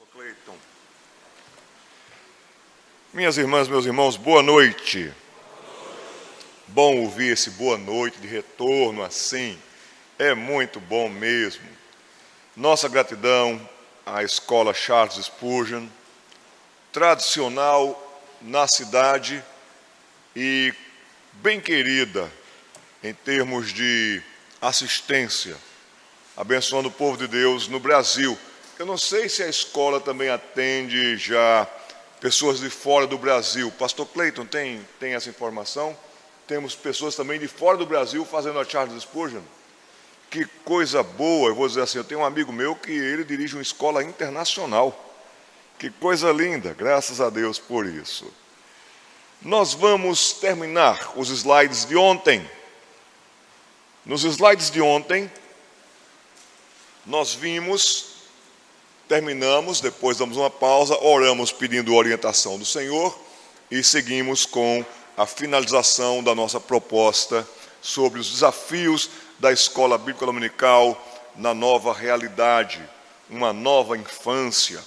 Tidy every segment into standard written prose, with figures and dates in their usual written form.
Pastor Cleiton. Minhas irmãs, meus irmãos, boa noite. Bom ouvir esse boa noite de retorno assim, é muito bom mesmo. Nossa gratidão à Escola Charles Spurgeon, tradicional na cidade e bem querida em termos de assistência, abençoando o povo de Deus no Brasil. Eu não sei se a escola também atende já pessoas de fora do Brasil. Pastor Cleiton tem essa informação? Temos pessoas também de fora do Brasil fazendo a Charles Spurgeon. Que coisa boa, eu vou dizer assim, eu tenho um amigo meu que ele dirige uma escola internacional. Que coisa linda, graças a Deus por isso. Nós vamos terminar os slides de ontem. Nos slides de ontem, nós terminamos, depois damos uma pausa, oramos pedindo orientação do Senhor e seguimos com a finalização da nossa proposta sobre os desafios da Escola Bíblica Dominical na nova realidade, uma nova infância.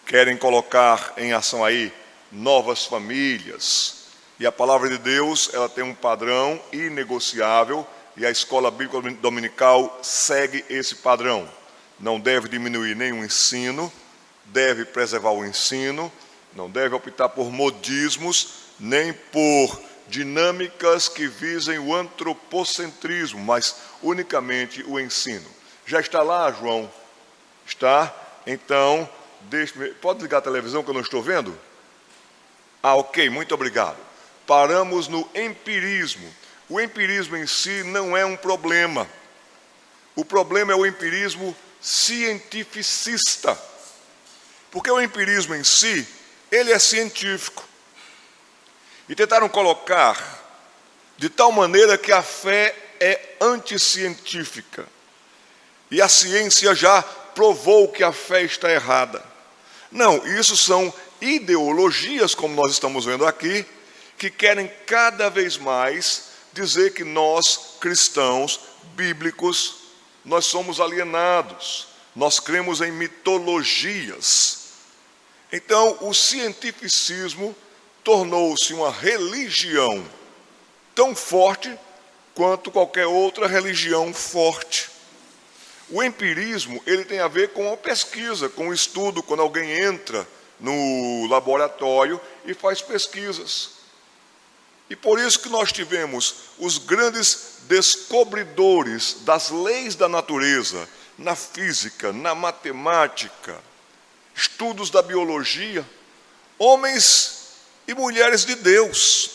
Querem colocar em ação aí novas famílias. E a palavra de Deus, ela tem um padrão inegociável e a Escola Bíblica Dominical segue esse padrão. Não deve diminuir nenhum ensino, deve preservar o ensino, não deve optar por modismos, nem por dinâmicas que visem o antropocentrismo, mas unicamente o ensino. Já está lá, João? Está? Então, pode ligar a televisão que eu não estou vendo? Ok, muito obrigado. Paramos no empirismo. O empirismo em si não é um problema. O problema é o empirismo cientificista. Porque o empirismo em si, ele é científico. E tentaram colocar de tal maneira que a fé é anticientífica. E a ciência já provou que a fé está errada. Não, isso são ideologias, como nós estamos vendo aqui, que querem cada vez mais dizer que nós, cristãos bíblicos, nós somos alienados, nós cremos em mitologias. Então, o cientificismo tornou-se uma religião tão forte quanto qualquer outra religião forte. O empirismo, ele tem a ver com a pesquisa, com o estudo, quando alguém entra no laboratório e faz pesquisas. E por isso que nós tivemos os grandes descobridores das leis da natureza, na física, na matemática, estudos da biologia, homens e mulheres de Deus.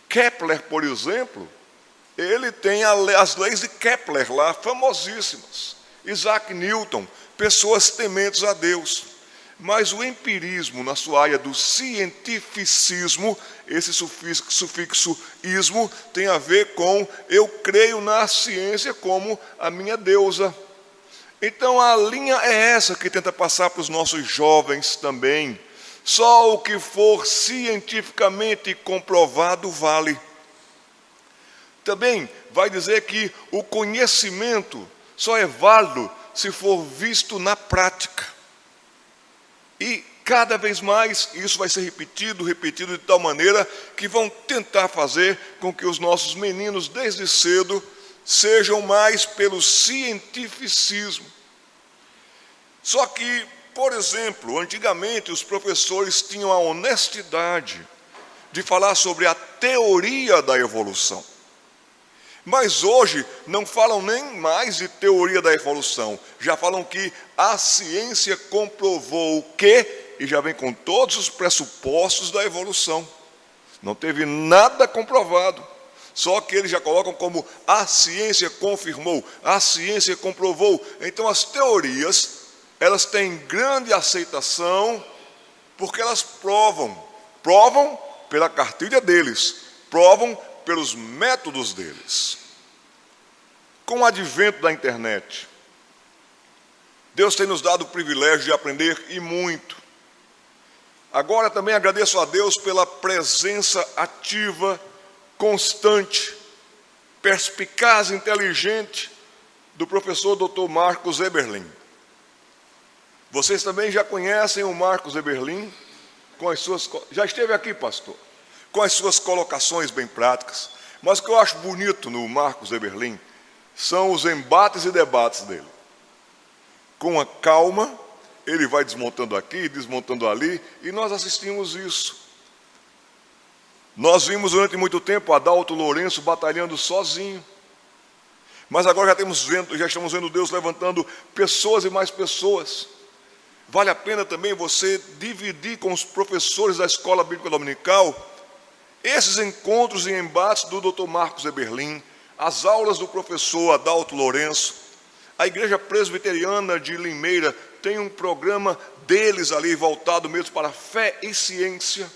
Kepler, por exemplo, ele tem as leis de Kepler lá, famosíssimas. Isaac Newton, pessoas tementes a Deus. Mas o empirismo, na sua área do cientificismo, esse sufixo ismo, tem a ver com eu creio na ciência como a minha deusa. Então a linha é essa que tenta passar para os nossos jovens também. Só o que for cientificamente comprovado vale. Também vai dizer que o conhecimento só é válido se for visto na prática. E cada vez mais isso vai ser repetido de tal maneira que vão tentar fazer com que os nossos meninos desde cedo sejam mais pelo cientificismo. Só que, por exemplo, antigamente os professores tinham a honestidade de falar sobre a teoria da evolução. Mas hoje não falam nem mais de teoria da evolução. Já falam que a ciência comprovou que, e já vem com todos os pressupostos da evolução. Não teve nada comprovado. Só que eles já colocam como a ciência confirmou, a ciência comprovou. Então as teorias, elas têm grande aceitação, porque elas provam pela cartilha deles, provam pelos métodos deles. Com o advento da internet, Deus tem nos dado o privilégio de aprender e muito. Agora também agradeço a Deus pela presença ativa, constante, perspicaz, inteligente do professor Dr. Marcos Eberlin. Vocês também já conhecem o Marcos Eberlin, com as suas... Já esteve aqui, pastor, com as suas colocações bem práticas. Mas o que eu acho bonito no Marcos Eberlin são os embates e debates dele. Com a calma, ele vai desmontando aqui, desmontando ali, e nós assistimos isso. Nós vimos durante muito tempo Adalto Lourenço batalhando sozinho. Mas agora já estamos vendo Deus levantando pessoas e mais pessoas. Vale a pena também você dividir com os professores da Escola Bíblica Dominical esses encontros e embates do Dr. Marcos Eberlin, as aulas do professor Adalto Lourenço. A Igreja Presbiteriana de Limeira tem um programa deles ali voltado mesmo para fé e ciência.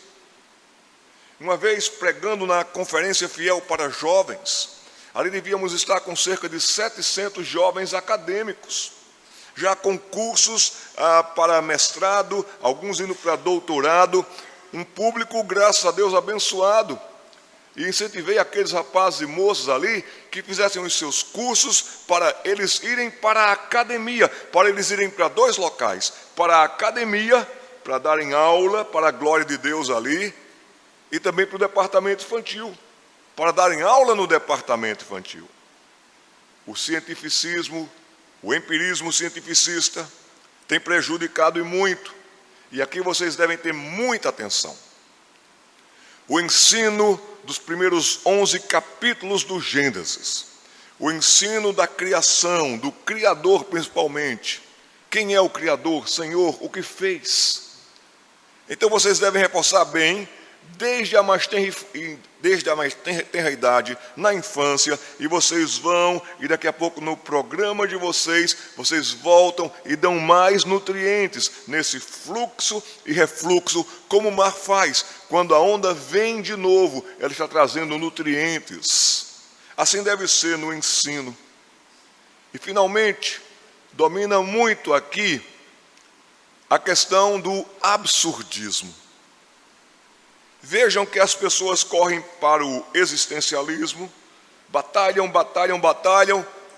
Uma vez pregando na Conferência Fiel para Jovens, ali devíamos estar com cerca de 700 jovens acadêmicos, já com cursos para mestrado, alguns indo para doutorado, um público, graças a Deus, abençoado. E incentivei aqueles rapazes e moças ali que fizessem os seus cursos para eles irem para a academia, para eles irem para 2 locais, para a academia, para darem aula para a glória de Deus ali, e também para o departamento infantil, para darem aula no departamento infantil. O cientificismo, o empirismo cientificista tem prejudicado e muito, e aqui vocês devem ter muita atenção. O ensino dos primeiros 11 capítulos do Gênesis, o ensino da criação, do Criador principalmente. Quem é o Criador? Senhor, o que fez? Então vocês devem reforçar bem, desde a mais tenra idade, na infância, e vocês vão, e daqui a pouco no programa de vocês voltam e dão mais nutrientes nesse fluxo e refluxo, como o mar faz. Quando a onda vem de novo, ela está trazendo nutrientes. Assim deve ser no ensino. E finalmente, domina muito aqui a questão do absurdismo. Vejam que as pessoas correm para o existencialismo, batalham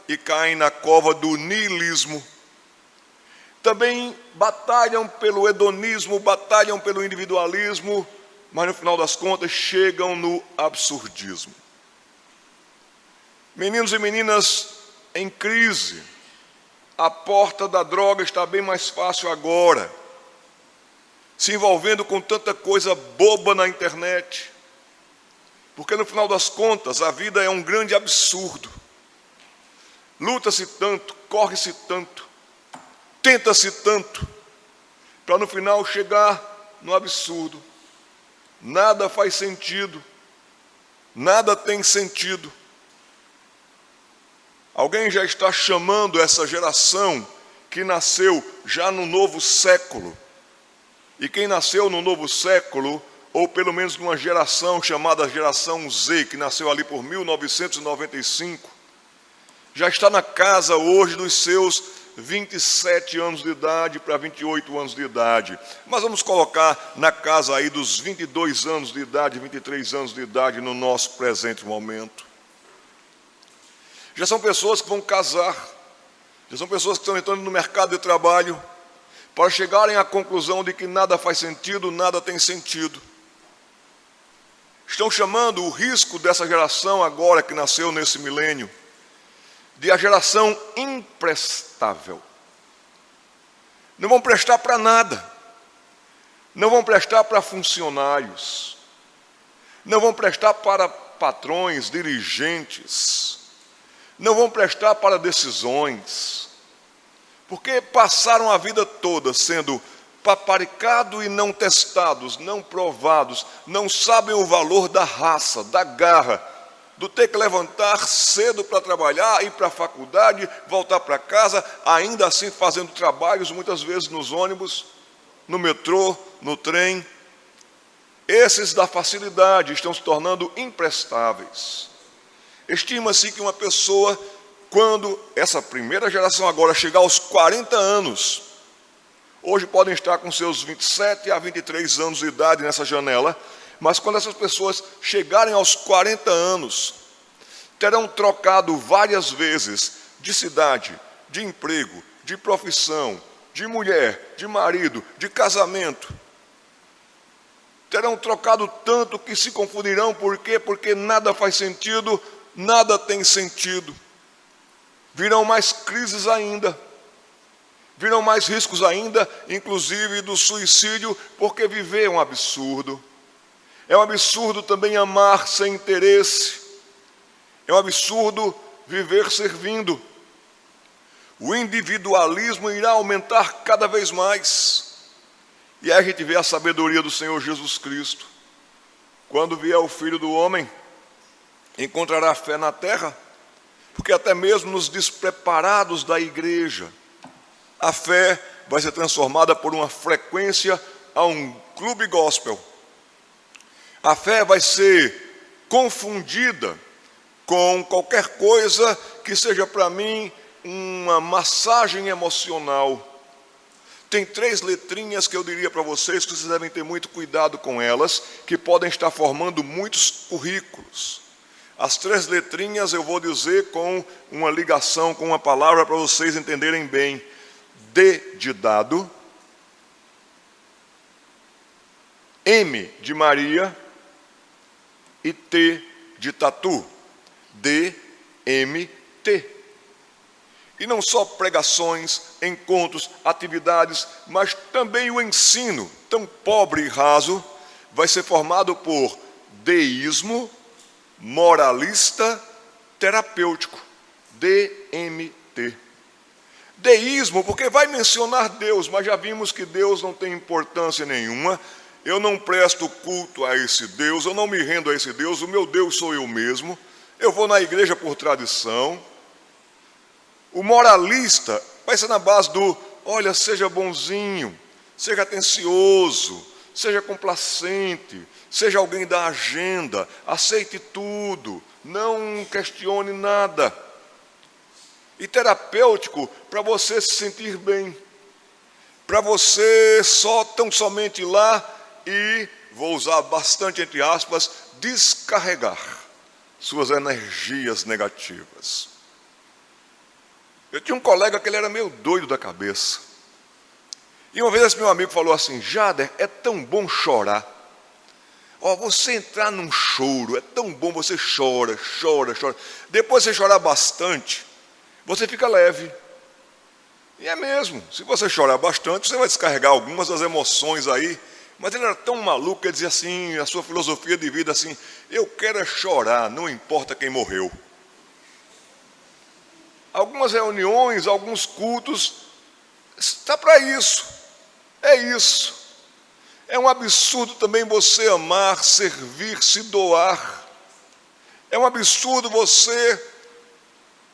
e caem na cova do niilismo. Também batalham pelo hedonismo, batalham pelo individualismo, mas no final das contas chegam no absurdismo. Meninos e meninas em crise, a porta da droga está bem mais fácil agora, se envolvendo com tanta coisa boba na internet, porque no final das contas a vida é um grande absurdo. Luta-se tanto, corre-se tanto, tenta-se tanto, para no final chegar no absurdo. Nada faz sentido, nada tem sentido. Alguém já está chamando essa geração que nasceu já no novo século. E quem nasceu no novo século, ou pelo menos numa geração chamada geração Z, que nasceu ali por 1995, já está na casa hoje dos seus 27 anos de idade para 28 anos de idade. Mas vamos colocar na casa aí dos 22 anos de idade, 23 anos de idade no nosso presente momento. Já são pessoas que vão casar, já são pessoas que estão entrando no mercado de trabalho, para chegarem à conclusão de que nada faz sentido, nada tem sentido. Estão chamando o risco dessa geração agora que nasceu nesse milênio de a geração imprestável. Não vão prestar para nada. Não vão prestar para funcionários. Não vão prestar para patrões, dirigentes. Não vão prestar para decisões. Porque passaram a vida toda sendo paparicados e não testados, não provados, não sabem o valor da raça, da garra, do ter que levantar cedo para trabalhar, ir para a faculdade, voltar para casa, ainda assim fazendo trabalhos, muitas vezes nos ônibus, no metrô, no trem. Esses da facilidade estão se tornando imprestáveis. Estima-se que uma pessoa, quando essa primeira geração agora chegar aos 40 anos, hoje podem estar com seus 27 a 23 anos de idade nessa janela, mas quando essas pessoas chegarem aos 40 anos, terão trocado várias vezes de cidade, de emprego, de profissão, de mulher, de marido, de casamento. Terão trocado tanto que se confundirão. Por quê? Porque nada faz sentido, nada tem sentido. Virão mais crises ainda. Virão mais riscos ainda, inclusive do suicídio, porque viver é um absurdo. É um absurdo também amar sem interesse. É um absurdo viver servindo. O individualismo irá aumentar cada vez mais. E aí a gente vê a sabedoria do Senhor Jesus Cristo. Quando vier o Filho do Homem, encontrará fé na terra, porque até mesmo nos despreparados da igreja, a fé vai ser transformada por uma frequência a um clube gospel. A fé vai ser confundida com qualquer coisa que seja para mim uma massagem emocional. Tem 3 letrinhas que eu diria para vocês que vocês devem ter muito cuidado com elas, que podem estar formando muitos currículos. As 3 letrinhas eu vou dizer com uma ligação, com uma palavra para vocês entenderem bem. D de dado, M de Maria e T de tatu. D, M, T. E não só pregações, encontros, atividades, mas também o ensino, tão pobre e raso, vai ser formado por deísmo, moralista, terapêutico. DMT. Deísmo, porque vai mencionar Deus, mas já vimos que Deus não tem importância nenhuma. Eu não presto culto a esse Deus, eu não me rendo a esse Deus, o meu Deus sou eu mesmo. Eu vou na igreja por tradição. O moralista vai ser na base do, olha, seja bonzinho, seja atencioso, seja complacente, seja alguém da agenda, aceite tudo, não questione nada. E terapêutico, para você se sentir bem, para você tão somente ir lá e, vou usar bastante entre aspas, descarregar suas energias negativas. Eu tinha um colega que ele era meio doido da cabeça. E uma vez esse meu amigo falou assim: Jader, é tão bom chorar. Você entrar num choro, é tão bom, você chora. Depois você chorar bastante, você fica leve. E é mesmo, se você chorar bastante, você vai descarregar algumas das emoções aí. Mas ele era tão maluco que ele dizia assim, a sua filosofia de vida assim: eu quero é chorar, não importa quem morreu. Algumas reuniões, alguns cultos, está para isso. É isso. É um absurdo também você amar, servir, se doar. É um absurdo você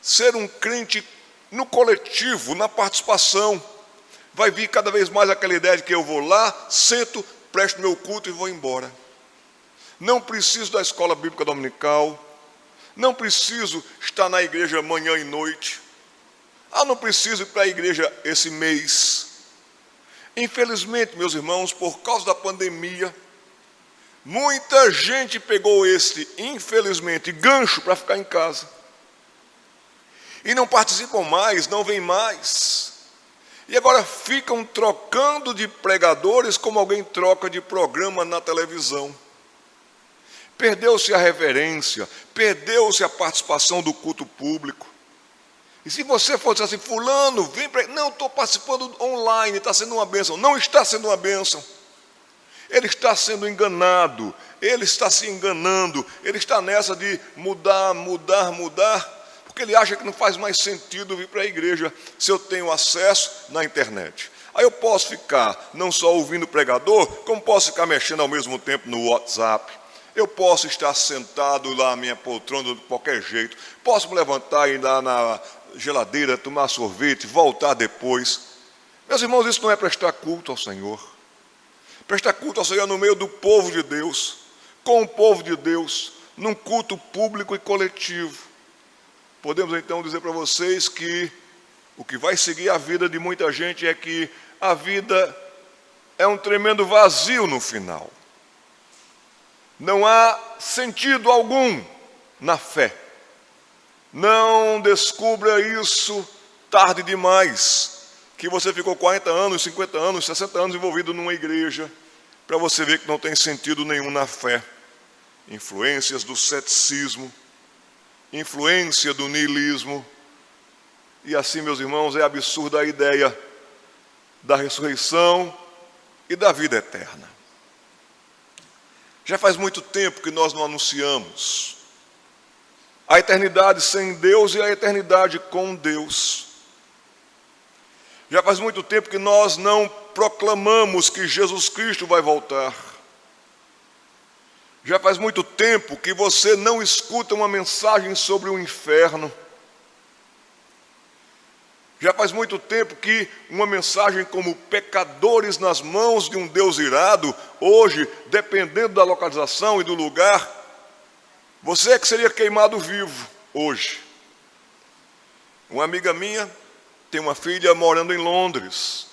ser um crente no coletivo, na participação. Vai vir cada vez mais aquela ideia de que eu vou lá, sento, presto meu culto e vou embora. Não preciso da escola bíblica dominical. Não preciso estar na igreja manhã e noite. Não preciso ir para a igreja esse mês. Infelizmente, meus irmãos, por causa da pandemia, muita gente pegou infelizmente, gancho para ficar em casa. E não participam mais, não vêm mais. E agora ficam trocando de pregadores como alguém troca de programa na televisão. Perdeu-se a reverência, perdeu-se a participação do culto público. E se você fosse assim, fulano, vem para... Não, estou participando online, está sendo uma bênção. Não está sendo uma bênção. Ele está sendo enganado, ele está se enganando, ele está nessa de mudar, porque ele acha que não faz mais sentido vir para a igreja se eu tenho acesso na internet. Aí eu posso ficar não só ouvindo o pregador, como posso ficar mexendo ao mesmo tempo no WhatsApp. Eu posso estar sentado lá na minha poltrona de qualquer jeito. Posso me levantar e ir lá na geladeira, tomar sorvete, voltar depois. Meus irmãos, isso não é prestar culto ao Senhor. Prestar culto ao Senhor no meio do povo de Deus, com o povo de Deus, num culto público e coletivo. Podemos então dizer para vocês que o que vai seguir a vida de muita gente é que a vida é um tremendo vazio no final. Não há sentido algum na fé. Não descubra isso tarde demais. que você ficou 40 anos, 50 anos, 60 anos envolvido numa igreja, para você ver que não tem sentido nenhum na fé. Influências do ceticismo, influência do niilismo. E assim, meus irmãos, é absurda a ideia da ressurreição e da vida eterna. Já faz muito tempo que nós não anunciamos a eternidade sem Deus e a eternidade com Deus. Já faz muito tempo que nós não proclamamos que Jesus Cristo vai voltar. Já faz muito tempo que você não escuta uma mensagem sobre o inferno. Já faz muito tempo que uma mensagem como pecadores nas mãos de um Deus irado, hoje, dependendo da localização e do lugar, você é que seria queimado vivo hoje. Uma amiga minha tem uma filha morando em Londres,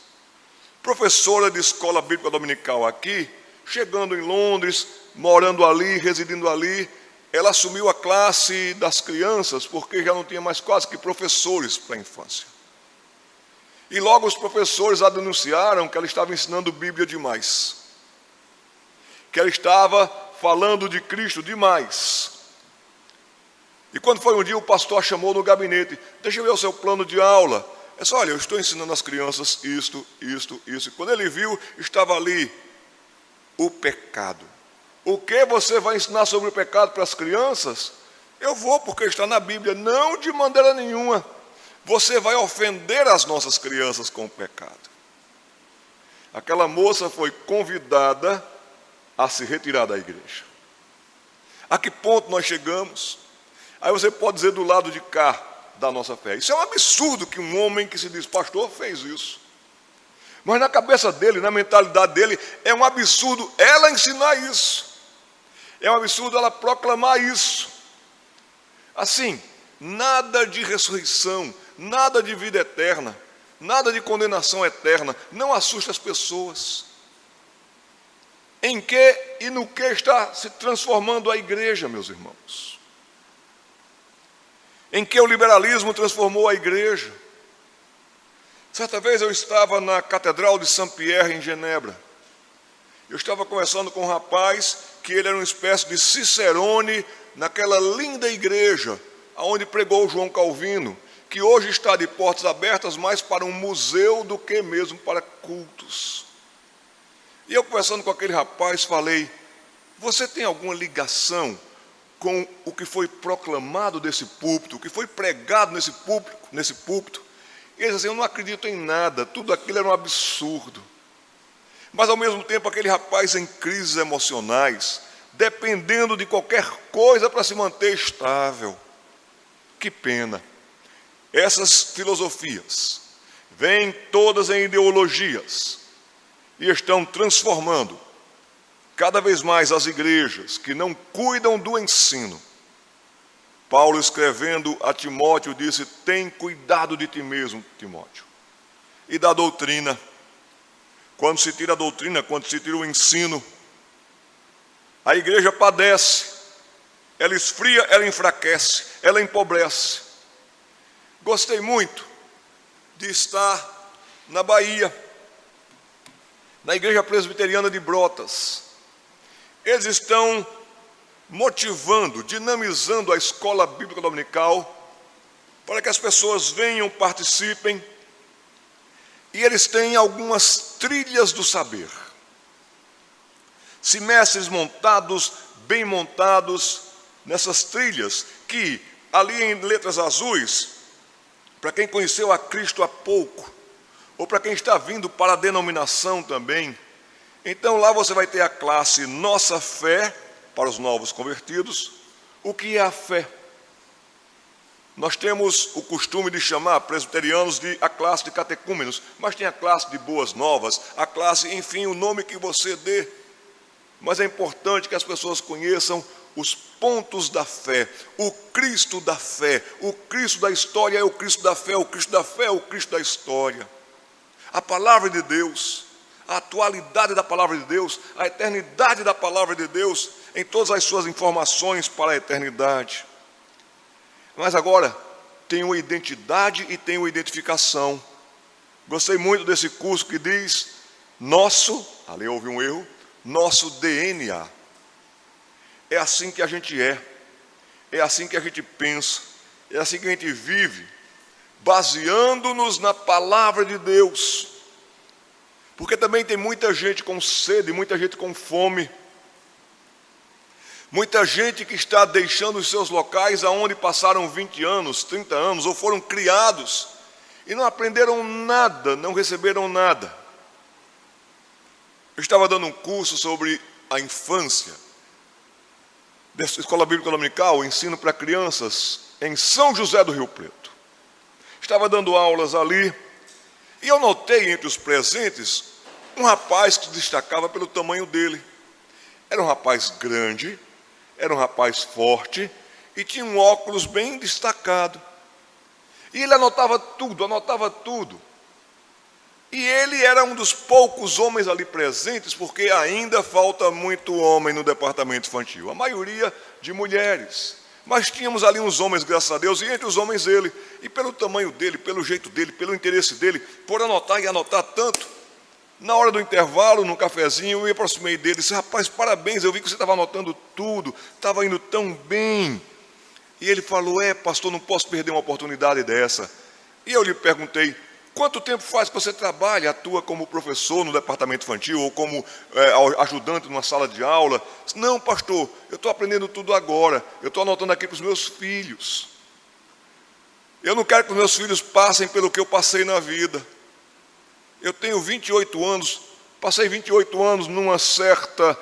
professora de escola bíblica dominical aqui, chegando em Londres, morando ali, residindo ali, ela assumiu a classe das crianças, porque já não tinha mais quase que professores para a infância. E logo os professores a denunciaram que ela estava ensinando Bíblia demais, que ela estava falando de Cristo demais. E quando foi um dia, o pastor a chamou no gabinete: deixa eu ver o seu plano de aula. Ele disse: olha, eu estou ensinando às crianças isto. E quando ele viu, estava ali o pecado. O que você vai ensinar sobre o pecado para as crianças? Eu vou, porque está na Bíblia. Não, de maneira nenhuma. Você vai ofender as nossas crianças com o pecado. Aquela moça foi convidada a se retirar da igreja. A que ponto nós chegamos? Aí você pode dizer do lado de cá da nossa fé: isso é um absurdo que um homem que se diz pastor fez isso. Mas na cabeça dele, na mentalidade dele, é um absurdo ela ensinar isso. É um absurdo ela proclamar isso. Assim, nada de ressurreição, nada de vida eterna, nada de condenação eterna, não assusta as pessoas. Em que e no que está se transformando a igreja, meus irmãos? Em que o liberalismo transformou a igreja? Certa vez eu estava na Catedral de Saint-Pierre, em Genebra. Eu estava conversando com um rapaz que ele era uma espécie de cicerone naquela linda igreja onde pregou João Calvino, que hoje está de portas abertas mais para um museu do que mesmo para cultos. E eu, conversando com aquele rapaz, falei: você tem alguma ligação com o que foi proclamado desse púlpito, o que foi pregado nesse púlpito? E ele disse assim: eu não acredito em nada, tudo aquilo era um absurdo. Mas ao mesmo tempo aquele rapaz em crises emocionais, dependendo de qualquer coisa para se manter estável. Que pena. Essas filosofias vêm todas em ideologias e estão transformando cada vez mais as igrejas que não cuidam do ensino. Paulo, escrevendo a Timóteo, disse: tem cuidado de ti mesmo, Timóteo, e da doutrina. Quando se tira a doutrina, quando se tira o ensino, a igreja padece, ela esfria, ela enfraquece, ela empobrece. Gostei muito de estar na Bahia, na igreja presbiteriana de Brotas. Eles estão motivando, dinamizando a escola bíblica dominical para que as pessoas venham, participem. E eles têm algumas trilhas do saber. Semestres montados, bem montados, nessas trilhas, que ali em letras azuis, para quem conheceu a Cristo há pouco, ou para quem está vindo para a denominação também, então lá você vai ter a classe Nossa Fé, para os novos convertidos. O que é a fé? Nós temos o costume de chamar presbiterianos de a classe de catecúmenos, mas tem a classe de boas novas, a classe, enfim, o nome que você dê. Mas é importante que as pessoas conheçam os pontos da fé, o Cristo da fé, o Cristo da história é o Cristo da fé, o Cristo da fé é o Cristo da história. A palavra de Deus, a atualidade da palavra de Deus, a eternidade da palavra de Deus, em todas as suas informações para a eternidade. Mas agora, tem uma identidade e tem uma identificação. Gostei muito desse curso que diz nosso, ali houve um erro, nosso DNA. É assim que a gente é assim que a gente pensa, é assim que a gente vive, baseando-nos na palavra de Deus. Porque também tem muita gente com sede, muita gente com fome, muita gente que está deixando os seus locais aonde passaram 20 anos, 30 anos, ou foram criados, e não aprenderam nada, não receberam nada. Eu estava dando um curso sobre a infância, dessa Escola Bíblica Dominical, ensino para crianças, em São José do Rio Preto. Estava dando aulas ali, e eu notei entre os presentes, um rapaz que se destacava pelo tamanho dele. Era um rapaz grande, era um rapaz forte, e tinha um óculos bem destacado. E ele anotava tudo. E ele era um dos poucos homens ali presentes, porque ainda falta muito homem no departamento infantil. A maioria de mulheres. Mas tínhamos ali uns homens, graças a Deus, e entre os homens ele. E pelo tamanho dele, pelo jeito dele, pelo interesse dele, por anotar e anotar tanto. Na hora do intervalo, no cafezinho, eu me aproximei dele e disse: rapaz, parabéns, eu vi que você estava anotando tudo, estava indo tão bem. E ele falou: pastor, não posso perder uma oportunidade dessa. E eu lhe perguntei: quanto tempo faz que você trabalha, atua como professor no departamento infantil ou como ajudante numa sala de aula? Não, pastor, eu estou aprendendo tudo agora, eu estou anotando aqui para os meus filhos. Eu não quero que os meus filhos passem pelo que eu passei na vida. Eu tenho 28 anos, passei 28 anos numa certa,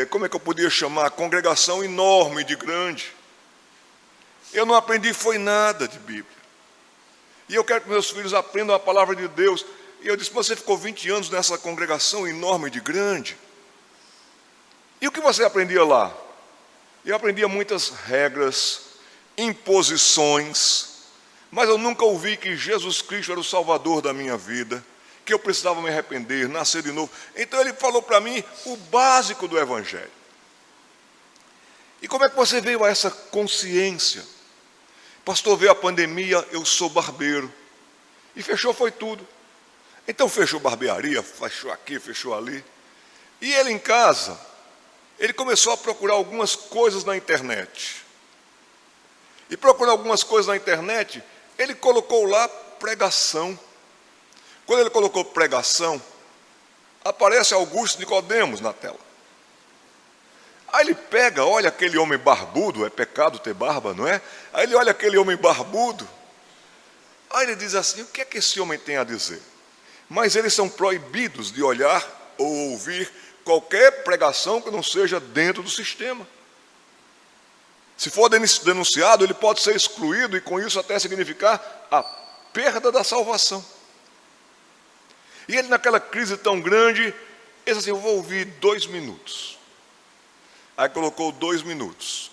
como é que eu podia chamar, congregação enorme, de grande. Eu não aprendi foi nada de Bíblia. E eu quero que meus filhos aprendam a palavra de Deus. E eu disse: você ficou 20 anos nessa congregação enorme de grande. E o que você aprendia lá? Eu aprendia muitas regras, imposições, mas eu nunca ouvi que Jesus Cristo era o Salvador da minha vida, que eu precisava me arrepender, nascer de novo. Então ele falou para mim o básico do Evangelho. E como é que você veio a essa consciência? Pastor, veio a pandemia, eu sou barbeiro. E fechou foi tudo. Então fechou barbearia, fechou aqui, fechou ali. E ele em casa, ele começou a procurar algumas coisas na internet. E procurando algumas coisas na internet, ele colocou lá pregação. Quando ele colocou pregação, aparece Augusto Nicodemos na tela. Aí ele pega, olha aquele homem barbudo, é pecado ter barba, não é? Aí ele olha aquele homem barbudo, aí ele diz assim: o que é que esse homem tem a dizer? Mas eles são proibidos de olhar ou ouvir qualquer pregação que não seja dentro do sistema. Se for denunciado, ele pode ser excluído e com isso até significar a perda da salvação. E ele naquela crise tão grande, ele disse assim: eu vou ouvir 2 minutos. Aí colocou 2 minutos.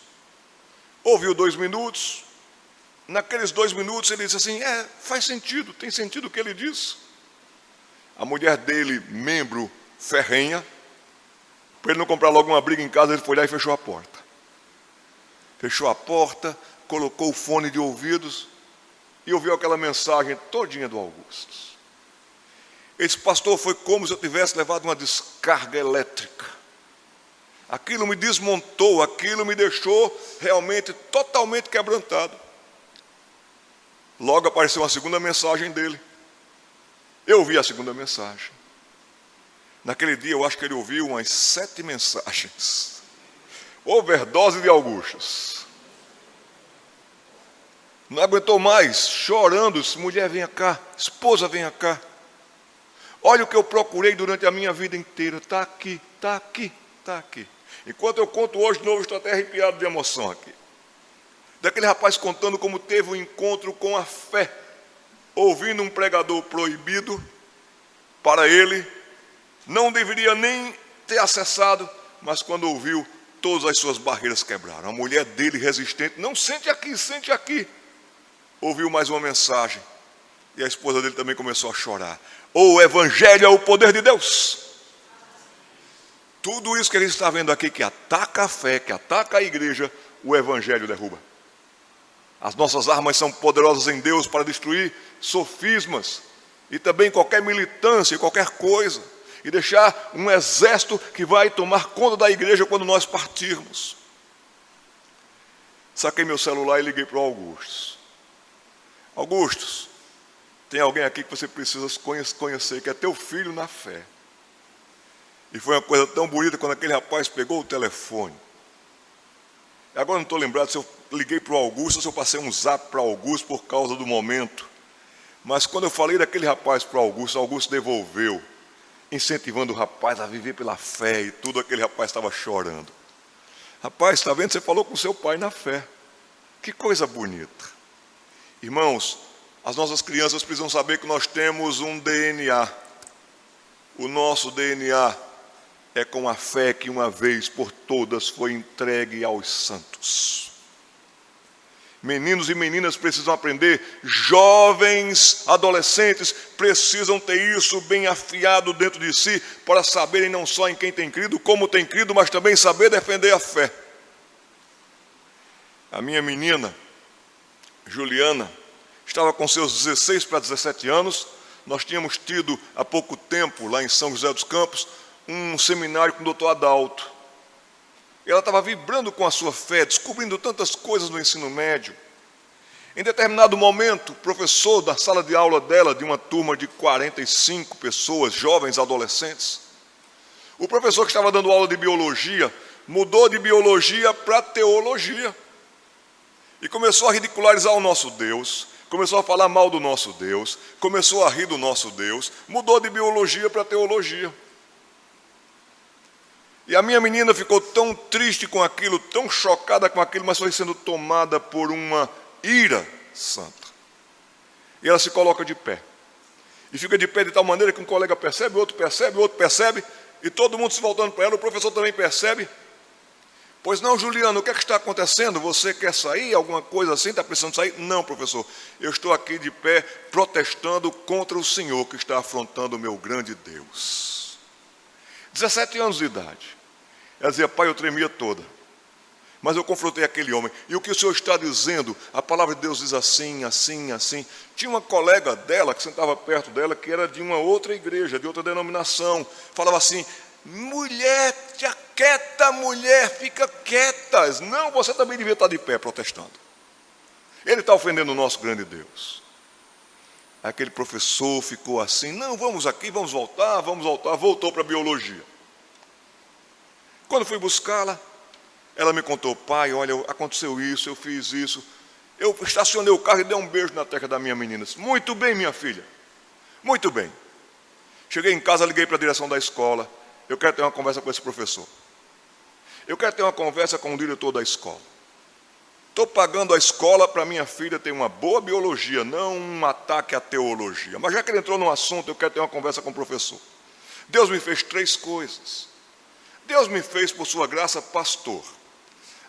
Ouviu 2 minutos. Naqueles 2 minutos ele disse assim: faz sentido, tem sentido o que ele diz. A mulher dele, membro ferrenha, para ele não comprar logo uma briga em casa, ele foi lá e fechou a porta. Fechou a porta, colocou o fone de ouvidos e ouviu aquela mensagem todinha do Augusto. Ele disse: pastor, foi como se eu tivesse levado uma descarga elétrica. Aquilo me desmontou, aquilo me deixou realmente totalmente quebrantado. Logo apareceu uma segunda mensagem dele. Eu ouvi a segunda mensagem. Naquele dia eu acho que ele ouviu umas 7 mensagens. Overdose de Augustos. Não aguentou mais, chorando, disse: mulher, venha cá, esposa, venha cá. Olha o que eu procurei durante a minha vida inteira, está aqui, está aqui, está aqui. Enquanto eu conto hoje de novo, estou até arrepiado de emoção aqui. Daquele rapaz contando como teve um encontro com a fé, ouvindo um pregador proibido, para ele, não deveria nem ter acessado, mas quando ouviu, todas as suas barreiras quebraram. A mulher dele, resistente: não, sente aqui, ouviu mais uma mensagem, e a esposa dele também começou a chorar. O Evangelho é o poder de Deus. Tudo isso que a gente está vendo aqui, que ataca a fé, que ataca a igreja, o Evangelho derruba. As nossas armas são poderosas em Deus para destruir sofismas e também qualquer militância, qualquer coisa, e deixar um exército que vai tomar conta da igreja quando nós partirmos. Saquei meu celular e liguei para o Augustus. Augustus, tem alguém aqui que você precisa conhecer, que é teu filho na fé. E foi uma coisa tão bonita quando aquele rapaz pegou o telefone. Agora não estou lembrado se eu liguei para o Augusto ou se eu passei um zap para o Augusto por causa do momento. Mas quando eu falei daquele rapaz para o Augusto devolveu, incentivando o rapaz a viver pela fé e tudo. Aquele rapaz estava chorando. Rapaz, está vendo? Você falou com seu pai na fé. Que coisa bonita. Irmãos, as nossas crianças precisam saber que nós temos um DNA. O nosso DNA é com a fé que uma vez por todas foi entregue aos santos. Meninos e meninas precisam aprender, jovens, adolescentes, precisam ter isso bem afiado dentro de si, para saberem não só em quem tem crido, como tem crido, mas também saber defender a fé. A minha menina, Juliana, estava com seus 16 para 17 anos, nós tínhamos tido há pouco tempo, lá em São José dos Campos, um seminário com o doutor Adalto. Ela estava vibrando com a sua fé, descobrindo tantas coisas no ensino médio. Em determinado momento, o professor da sala de aula dela, de uma turma de 45 pessoas, jovens, adolescentes, o professor que estava dando aula de biologia, mudou de biologia para teologia. E começou a ridicularizar o nosso Deus, começou a falar mal do nosso Deus, começou a rir do nosso Deus, mudou de biologia para teologia. E a minha menina ficou tão triste com aquilo, tão chocada com aquilo, mas foi sendo tomada por uma ira santa. E ela se coloca de pé. E fica de pé de tal maneira que um colega percebe, outro percebe, e todo mundo se voltando para ela, o professor também percebe. Pois não, Juliano, o que é que está acontecendo? Você quer sair, alguma coisa assim, está precisando sair? Não, professor, eu estou aqui de pé protestando contra o Senhor que está afrontando o meu grande Deus. 17 anos de idade. Ela dizia, pai, eu tremia toda. Mas eu confrontei aquele homem. E o que o Senhor está dizendo? A palavra de Deus diz assim, assim, assim. Tinha uma colega dela, que sentava perto dela, que era de uma outra igreja, de outra denominação. Falava assim, mulher, te aquieta, mulher, fica quieta. Não, você também devia estar de pé protestando. Ele está ofendendo o nosso grande Deus. Aquele professor ficou assim, não, vamos aqui, vamos voltar, voltou para a biologia. Quando fui buscá-la, ela me contou, pai, olha, aconteceu isso, eu fiz isso. Eu estacionei o carro e dei um beijo na testa da minha menina. Disse, muito bem, minha filha, muito bem. Cheguei em casa, liguei para a direção da escola, eu quero ter uma conversa com esse professor. Eu quero ter uma conversa com o diretor da escola. Estou pagando a escola para minha filha ter uma boa biologia, não um ataque à teologia. Mas já que ele entrou no assunto, eu quero ter uma conversa com o professor. Deus me fez 3 coisas. Deus me fez, por sua graça, pastor.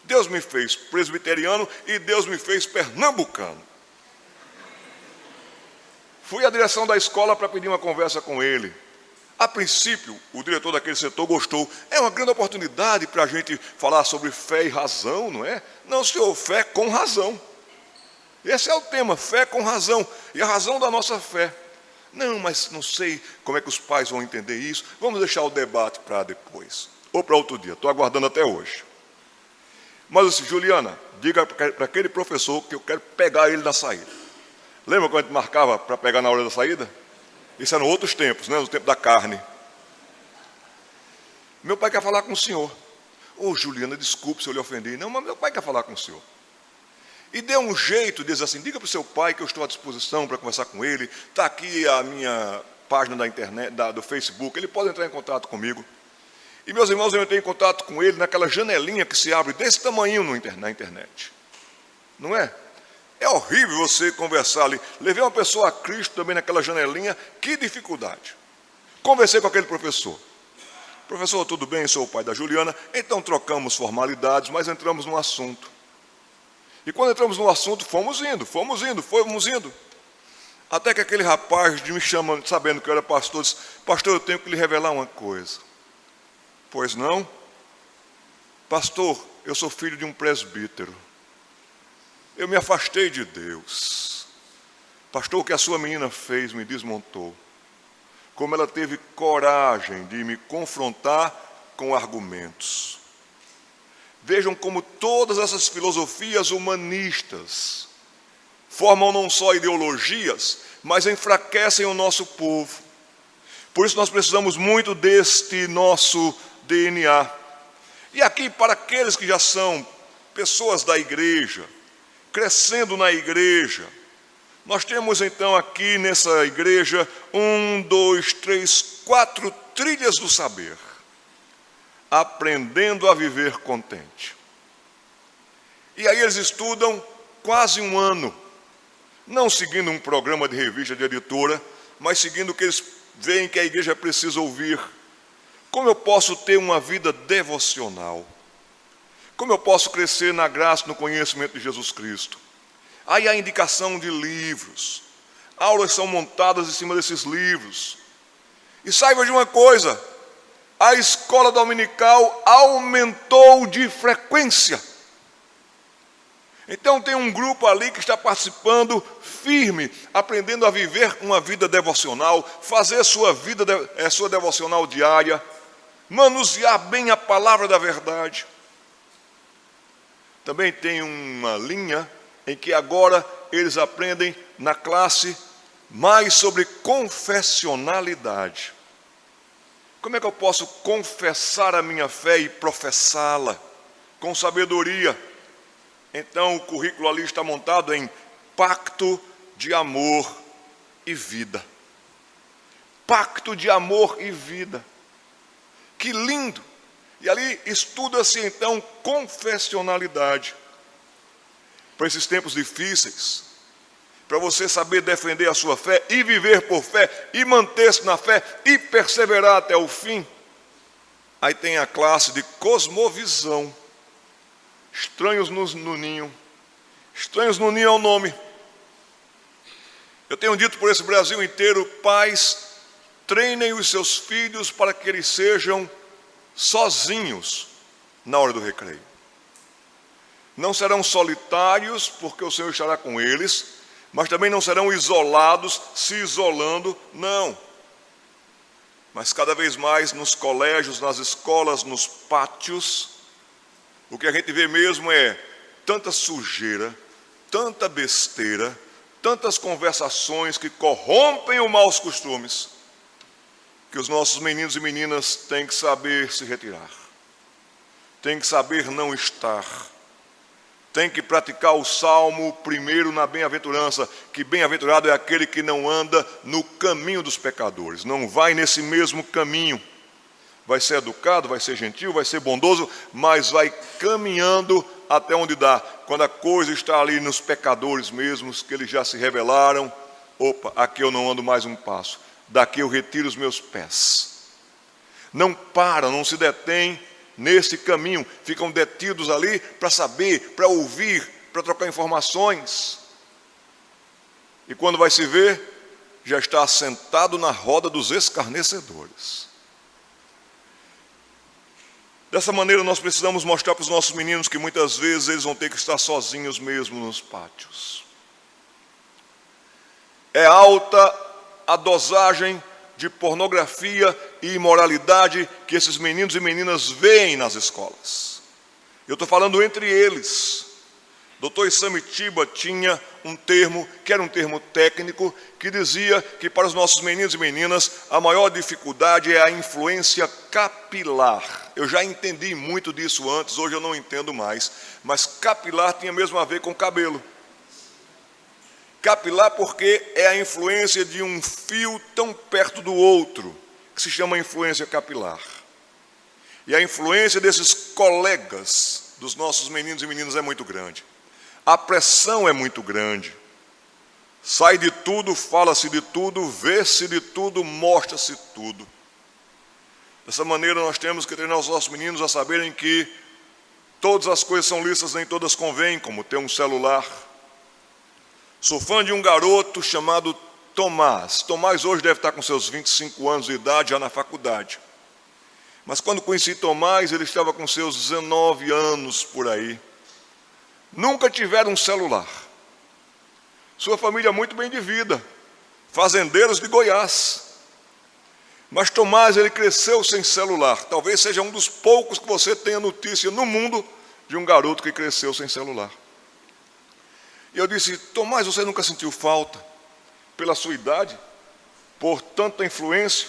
Deus me fez presbiteriano e Deus me fez pernambucano. Fui à direção da escola para pedir uma conversa com ele. A princípio, o diretor daquele setor gostou. É uma grande oportunidade para a gente falar sobre fé e razão, não é? Não, senhor, fé com razão. Esse é o tema, fé com razão. E a razão da nossa fé. Não, mas não sei como é que os pais vão entender isso. Vamos deixar o debate para depois. Ou para outro dia. Estou aguardando até hoje. Mas assim, Juliana, diga para aquele professor que eu quero pegar ele na saída. Lembra quando a gente marcava para pegar na hora da saída? Isso eram outros tempos, né? No tempo da carne. Meu pai quer falar com o senhor. Ô, Juliana, desculpe se eu lhe ofendi. Não, mas meu pai quer falar com o senhor. E deu um jeito de dizer assim, diga para o seu pai que eu estou à disposição para conversar com ele. Está aqui a minha página da internet, do Facebook, ele pode entrar em contato comigo. E meus irmãos, eu entrei em contato com ele naquela janelinha que se abre desse tamanho na internet. Não é? É horrível você conversar ali. Levei uma pessoa a Cristo também naquela janelinha. Que dificuldade. Conversei com aquele professor. Professor, tudo bem? Sou o pai da Juliana. Então trocamos formalidades, mas entramos no assunto. E quando entramos no assunto, fomos indo. Até que aquele rapaz me chama, sabendo que eu era pastor, disse, pastor, eu tenho que lhe revelar uma coisa. Pois não? Pastor, eu sou filho de um presbítero. Eu me afastei de Deus. pastor, o que a sua menina fez me desmontou. Como ela teve coragem de me confrontar com argumentos. Vejam como todas essas filosofias humanistas formam não só ideologias, mas enfraquecem o nosso povo. Por isso nós precisamos muito deste nosso DNA. E aqui, para aqueles que já são pessoas da igreja, crescendo na igreja, nós temos então aqui nessa igreja 4 trilhas do saber. Aprendendo a viver contente. E aí eles estudam quase um ano, não seguindo um programa de revista de editora, mas seguindo o que eles veem que a igreja precisa ouvir. Como eu posso ter uma vida devocional? Como eu posso crescer na graça e no conhecimento de Jesus Cristo? Aí a indicação de livros. Aulas são montadas em cima desses livros. E saiba de uma coisa, a escola dominical aumentou de frequência. Então tem um grupo ali que está participando firme, aprendendo a viver uma vida devocional, fazer sua devocional diária, manusear bem a palavra da verdade. Também tem uma linha em que agora eles aprendem na classe mais sobre confessionalidade. Como é que eu posso confessar a minha fé e professá-la com sabedoria? Então o currículo ali está montado em pacto de amor e vida. Pacto de amor e vida. Que lindo! E ali estuda-se então confessionalidade. Para esses tempos difíceis, para você saber defender a sua fé e viver por fé e manter-se na fé e perseverar até o fim. Aí tem a classe de cosmovisão. Estranhos no ninho. Estranhos no ninho é o nome. Eu tenho dito por esse Brasil inteiro, pais, treinem os seus filhos para que eles sejam sozinhos na hora do recreio. Não serão solitários, porque o Senhor estará com eles, mas também não serão isolados, se isolando, não. Mas cada vez mais nos colégios, nas escolas, nos pátios, o que a gente vê mesmo é tanta sujeira, tanta besteira, tantas conversações que corrompem os maus costumes, que os nossos meninos e meninas têm que saber se retirar, têm que saber não estar, têm que praticar o Salmo primeiro na bem-aventurança, que bem-aventurado é aquele que não anda no caminho dos pecadores, não vai nesse mesmo caminho, vai ser educado, vai ser gentil, vai ser bondoso, mas vai caminhando até onde dá. Quando a coisa está ali nos pecadores mesmos, que eles já se rebelaram, opa, aqui eu não ando mais um passo, daqui eu retiro os meus pés. Não param, não se detêm nesse caminho, ficam detidos ali para saber, para ouvir, para trocar informações. E quando vai se ver, já está assentado na roda dos escarnecedores. Dessa maneira nós precisamos mostrar para os nossos meninos que muitas vezes eles vão ter que estar sozinhos mesmo nos pátios. É alta a dosagem de pornografia e imoralidade que esses meninos e meninas veem nas escolas. Eu estou falando entre eles. Dr. Isamitiba tinha um termo, que era um termo técnico, que dizia que para os nossos meninos e meninas a maior dificuldade é a influência capilar. Eu já entendi muito disso antes, hoje eu não entendo mais, mas capilar tinha mesmo a ver com cabelo. Capilar porque é a influência de um fio tão perto do outro, que se chama influência capilar. E a influência desses colegas dos nossos meninos e meninas é muito grande. A pressão é muito grande. Sai de tudo, fala-se de tudo, vê-se de tudo, mostra-se tudo. Dessa maneira nós temos que treinar os nossos meninos a saberem que todas as coisas são lícitas, nem todas convêm, como ter um celular. Sou fã de um garoto chamado Tomás. Tomás hoje deve estar com seus 25 anos de idade, já na faculdade. Mas quando conheci Tomás, ele estava com seus 19 anos por aí. Nunca tiveram um celular. Sua família é muito bem de vida, fazendeiros de Goiás. Mas Tomás, ele cresceu sem celular. Talvez seja um dos poucos que você tenha notícia no mundo de um garoto que cresceu sem celular. E eu disse: Tomás, você nunca sentiu falta, pela sua idade, por tanta influência?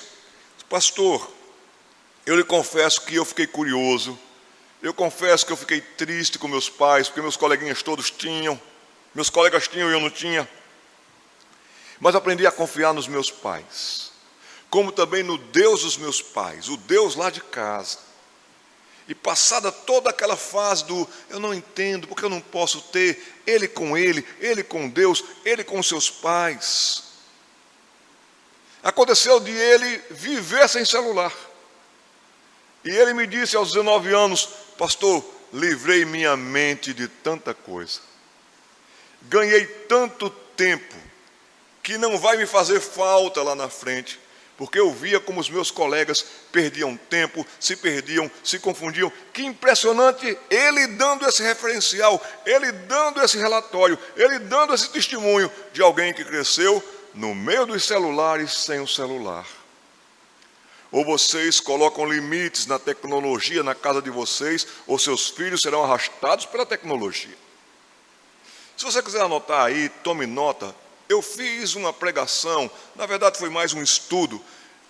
Pastor, eu lhe confesso que eu fiquei curioso. Eu confesso que eu fiquei triste com meus pais, porque meus coleguinhas todos tinham. Meus colegas tinham e eu não tinha. Mas aprendi a confiar nos meus pais, como também no Deus dos meus pais, o Deus lá de casa. E passada toda aquela fase do eu não entendo, porque eu não posso ter, ele com Deus, ele com seus pais. Aconteceu de ele viver sem celular. E ele me disse aos 19 anos: pastor, livrei minha mente de tanta coisa. Ganhei tanto tempo que não vai me fazer falta lá na frente, porque eu via como os meus colegas perdiam tempo, se perdiam, se confundiam. Que impressionante, ele dando esse referencial, ele dando esse relatório, ele dando esse testemunho de alguém que cresceu no meio dos celulares sem o celular. Ou vocês colocam limites na tecnologia na casa de vocês, ou seus filhos serão arrastados pela tecnologia. Se você quiser anotar aí, tome nota. Eu fiz uma pregação, na verdade foi mais um estudo.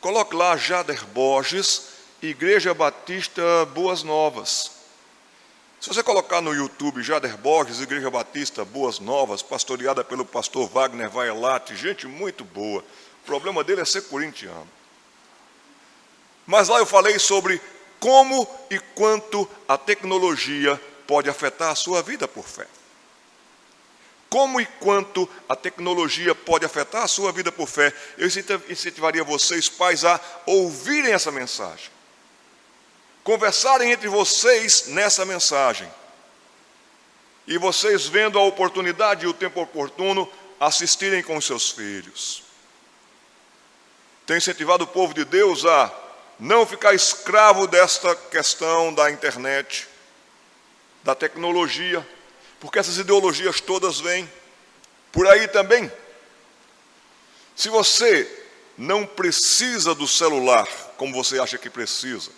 Coloque lá Jader Borges, Igreja Batista Boas Novas. Se você colocar no YouTube Jader Borges, Igreja Batista Boas Novas, pastoreada pelo pastor Wagner Vailate, gente muito boa. O problema dele é ser corintiano. Mas lá eu falei sobre como e quanto a tecnologia pode afetar a sua vida por fé. Como e quanto a tecnologia pode afetar a sua vida por fé. Eu incentivaria vocês, pais, a ouvirem essa mensagem. Conversarem entre vocês nessa mensagem. E vocês, vendo a oportunidade e o tempo oportuno, assistirem com os seus filhos. Tenho incentivado o povo de Deus a não ficar escravo desta questão da internet, da tecnologia, porque essas ideologias todas vêm por aí também. Se você não precisa do celular como você acha que precisa,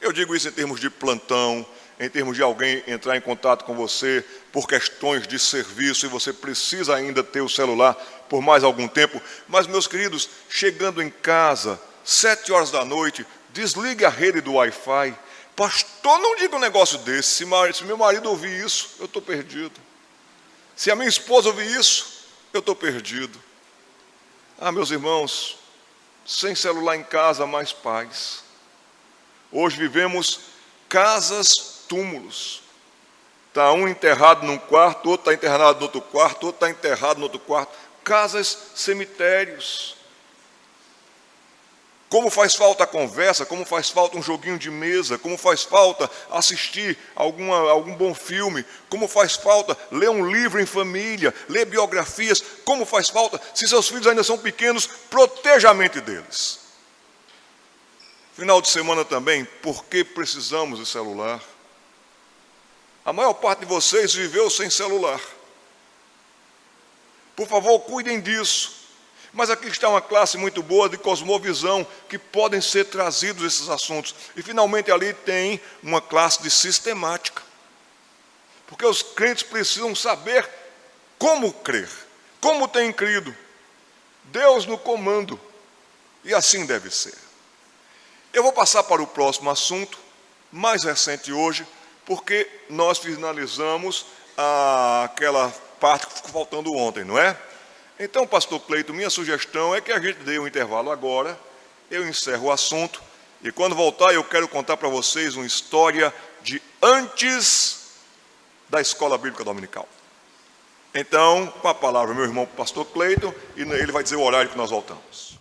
eu digo isso em termos de plantão, em termos de alguém entrar em contato com você por questões de serviço e você precisa ainda ter o celular por mais algum tempo. Mas, meus queridos, chegando em casa, 7 horas da noite, desligue a rede do Wi-Fi. Pastor, não diga um negócio desse. Se meu marido ouvir isso, eu estou perdido. Se a minha esposa ouvir isso, eu estou perdido. Ah, meus irmãos, sem celular em casa, mais paz. Hoje vivemos casas túmulos. Está um enterrado num quarto, outro está enterrado no outro quarto, outro está enterrado no outro quarto. Casas cemitérios. Como faz falta a conversa, como faz falta um joguinho de mesa, como faz falta assistir algum bom filme, como faz falta ler um livro em família, ler biografias, como faz falta, se seus filhos ainda são pequenos, proteja a mente deles. Final de semana também, por que precisamos de celular? A maior parte de vocês viveu sem celular. Por favor, cuidem disso. Mas aqui está uma classe muito boa de cosmovisão, que podem ser trazidos esses assuntos. E finalmente ali tem uma classe de sistemática. Porque os crentes precisam saber como crer, como têm crido. Deus no comando. E assim deve ser. Eu vou passar para o próximo assunto, mais recente hoje, porque nós finalizamos aquela parte que ficou faltando ontem, não é? Então, pastor Cleito, minha sugestão é que a gente dê um intervalo agora, eu encerro o assunto, e quando voltar eu quero contar para vocês uma história de antes da escola bíblica dominical. Então, com a palavra, meu irmão pastor Cleito, e ele vai dizer o horário que nós voltamos.